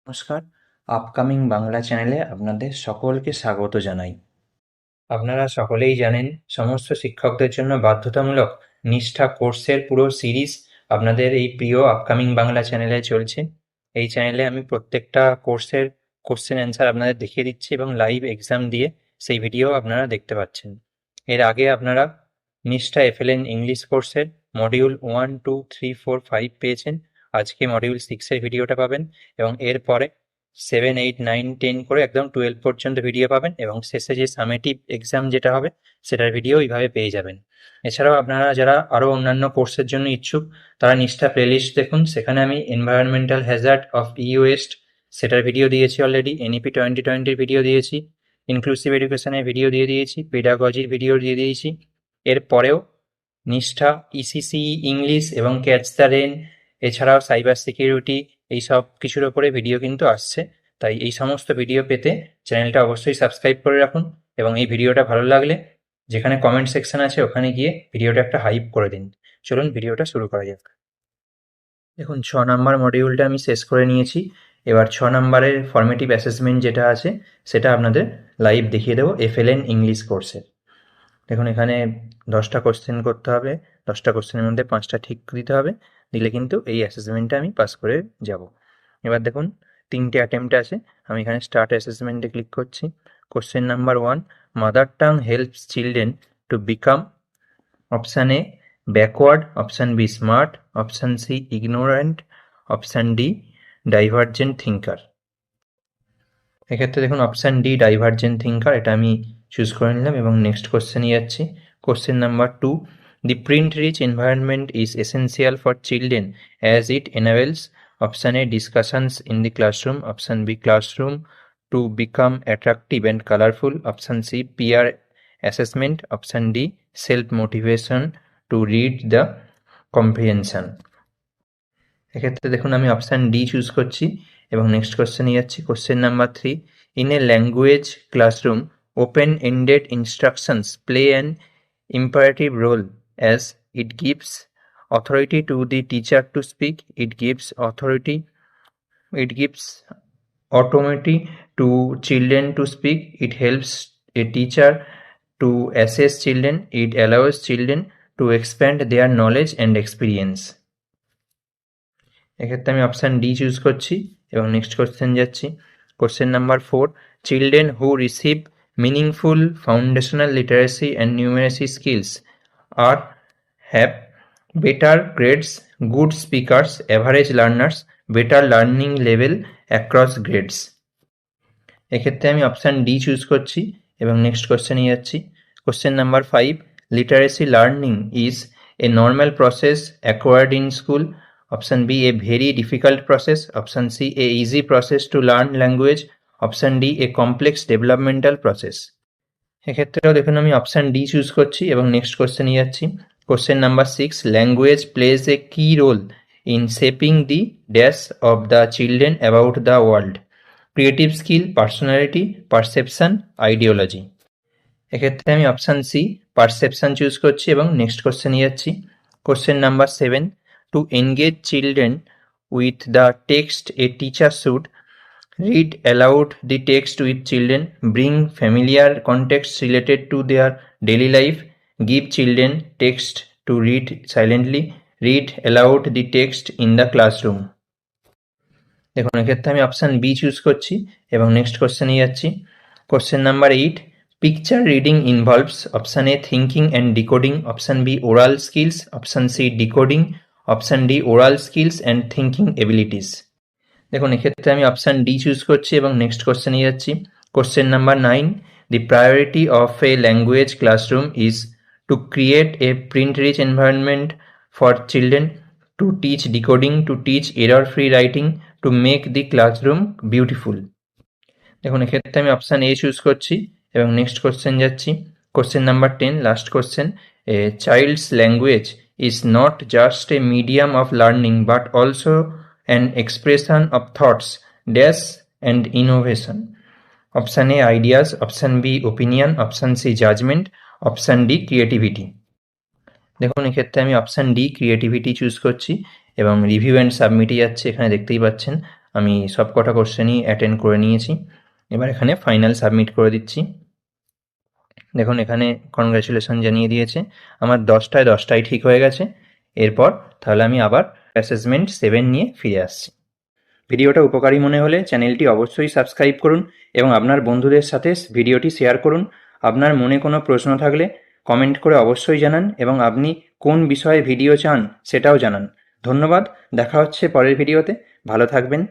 নমস্কার, আপকামিং বাংলা চ্যানেলে আপনাদের সকলকে স্বাগত জানাই। আপনারা সকলেই জানেন সমস্ত শিক্ষকদের জন্য বাধ্যতামূলক নিষ্ঠা কোর্সের পুরো সিরিজ আপনাদের এই প্রিয় আপকামিং বাংলা চ্যানেলে চলছে। এই চ্যানেলে আমি প্রত্যেকটা কোর্সের কোশ্চেন অ্যান্সার আপনাদের দেখিয়ে দিচ্ছি এবং লাইভ এক্সাম দিয়ে সেই ভিডিও আপনারা দেখতে পাচ্ছেন। এর আগে আপনারা নিষ্ঠা এফএলএন ইংলিশ কোর্সের মডিউল 1, 2, 3, 4, 5 পেয়েছেন। আজকে মডিউল 6-এর ভিডিওটা পাবেন এবং এরপরে 7, 8, 9, 10 করে একদম 12 পর্যন্ত ভিডিও পাবেন এবং শেষে যে সামেটিভ এক্সাম যেটা হবে সেটার ভিডিও এইভাবে পেয়ে যাবেন। এছাড়াও আপনারা যারা আরও অন্যান্য কোর্সের জন্য ইচ্ছুক তারা নিষ্ঠা প্লেলিস্ট দেখুন, সেখানে আমি environmental Hazard of E West সেটার ভিডিও দিয়েছি অলরেডি, এনইপি 2020-র ভিডিও দিয়েছি, ইনক্লুসিভ এডুকেশনের ভিডিও দিয়ে দিয়েছি, পেডাগজির ভিডিও দিয়ে দিয়েছি। এরপরেও নিষ্ঠা ইসিসি ইংলিশ এবং ক্যাচ দ্য রেন এছাড়াও সাইবার সিকিউরিটি এইসব কিছুর ওপরে ভিডিও কিন্তু আসছে। তাই এই সমস্ত ভিডিও পেতে চ্যানেলটা অবশ্যই সাবস্ক্রাইব করে রাখুন এবং এই ভিডিওটা ভালো লাগলে যেখানে কমেন্ট সেকশন আছে ওখানে গিয়ে ভিডিওটা একটা হাইপ করে দিন। চলুন ভিডিওটা শুরু করা যাক। দেখুন 6 নাম্বার মডিউলটা আমি শেষ করে নিয়েছি। এবার 6 নাম্বারের ফর্মেটিভ অ্যাসেসমেন্ট যেটা আছে সেটা আপনাদের লাইভ দেখিয়ে দেবো এফএলএন ইংলিশ কোর্সে। দেখুন এখানে 10টা কোশ্চেন করতে হবে, 10টা কোশ্চেনের মধ্যে 5টা ঠিক দিতে হবে, দিলে কিন্তু এই অ্যাসেসমেন্টটা আমি পাস করে যাব। এবার দেখুন 3টে অ্যাটেম্প্ট আছে, আমি এখানে স্টার্ট অ্যাসেসমেন্টে ক্লিক করছি। Question number 1, mother tongue helps children to become option A backward, option B smart, option C ignorant, option D divergent thinker. এক্ষেত্রে দেখুন অপশান ডি ডাইভার্জেন্ট থিঙ্কার, এটা আমি চুজ করে নিলাম এবং নেক্সট কোশ্চেনে যাচ্ছি। Question number 2, the print rich environment is essential for children as it enables option A discussions in the classroom, option B classroom to become attractive and colourful, option C peer assessment, option D self motivation to read the comprehension. এক্ষেত্রে দেখুন আমি option D choose করছি এবং next কোশ্চেনে যাচ্ছি। Question number 3, in a language classroom open ended instructions play an imperative role as it gives authority to the teacher to speak, it gives autonomy to children to speak, it helps a teacher to assess children, it allows children to expand their knowledge and experience. এক্ষেত্রে আমি option D choose করছি এবং next question যাচ্ছি। Question number 4, children who receive meaningful foundational literacy and numeracy skills are have better grades, good speakers, average learners, better learning level across grades. এক্ষেত্রে আমি option D choose করছি এবং next কোশ্চেনে যাচ্ছি। Question number 5, literacy learning is a normal process acquired in school, option B a very difficult process, option C a easy process to learn language, option D a complex developmental process. এক্ষেত্রেও দেখুন আমি option D choose করছি এবং next কোশ্চেনে যাচ্ছি। Question number 6, language plays a key role in shaping the dash of the children about the world, creative skill, personality, perception, ideology. এক্ষেত্রে আমি option C perception choose করছি এবং নেক্সট কোশ্চেনে যাচ্ছি। Question number 7, two engage children with the text a teacher should read aloud the text with children, bring familiar contexts related to their daily life, give children text to read silently, read aloud the text in the classroom. দেখুন এক্ষেত্রে আমি option B choose করছি এবং next কোশ্চেনে যাচ্ছি। Question number 8, picture reading involves option A thinking and decoding, option B oral skills, option C decoding, option D oral skills and thinking abilities. দেখুন এক্ষেত্রে আমি অপশান ডি চুজ করছি এবং next কোশ্চেনে যাচ্ছি। Question number 9, the priority of a language classroom is to create a print rich environment for children, to teach decoding, to teach error free writing, to make the classroom beautiful. দেখুন এক্ষেত্রে আমি option A choose করছি এবং next question যাচ্ছি। Question number 10, last question, a child's language is not just a medium of learning but also an expression of thoughts, dash and innovation. Option A ideas, option B opinion, option C judgment, option D creativity. দেখুন এক্ষেত্রে আমি option D creativity choose করছি এবং review and সাবমিটে যাচ্ছে। এখানে দেখতেই পাচ্ছেন আমি সব কটা কোশ্চেনই অ্যাটেন্ড করে নিয়েছি। এবার এখানে ফাইনাল সাবমিট করে দিচ্ছি। দেখুন এখানে কনগ্র্যাচুলেশন জানিয়ে দিয়েছে, আমার 10টায় 10টাই ঠিক হয়ে গেছে। এরপর তাহলে আমি আবার অ্যাসেসমেন্ট 7 নিয়ে ফিরে আসছি। ভিডিওটা উপকারী মনে হলে চ্যানেলটি অবশ্যই সাবস্ক্রাইব করুন এবং আপনার বন্ধুদের সাথে ভিডিওটি শেয়ার করুন। আপনার মনে কোনো প্রশ্ন থাকলে কমেন্ট করে অবশ্যই জানান এবং আপনি কোন বিষয়ে ভিডিও চান সেটাও জানান। ধন্যবাদ, দেখা হচ্ছে পরের ভিডিওতে। ভালো থাকবেন।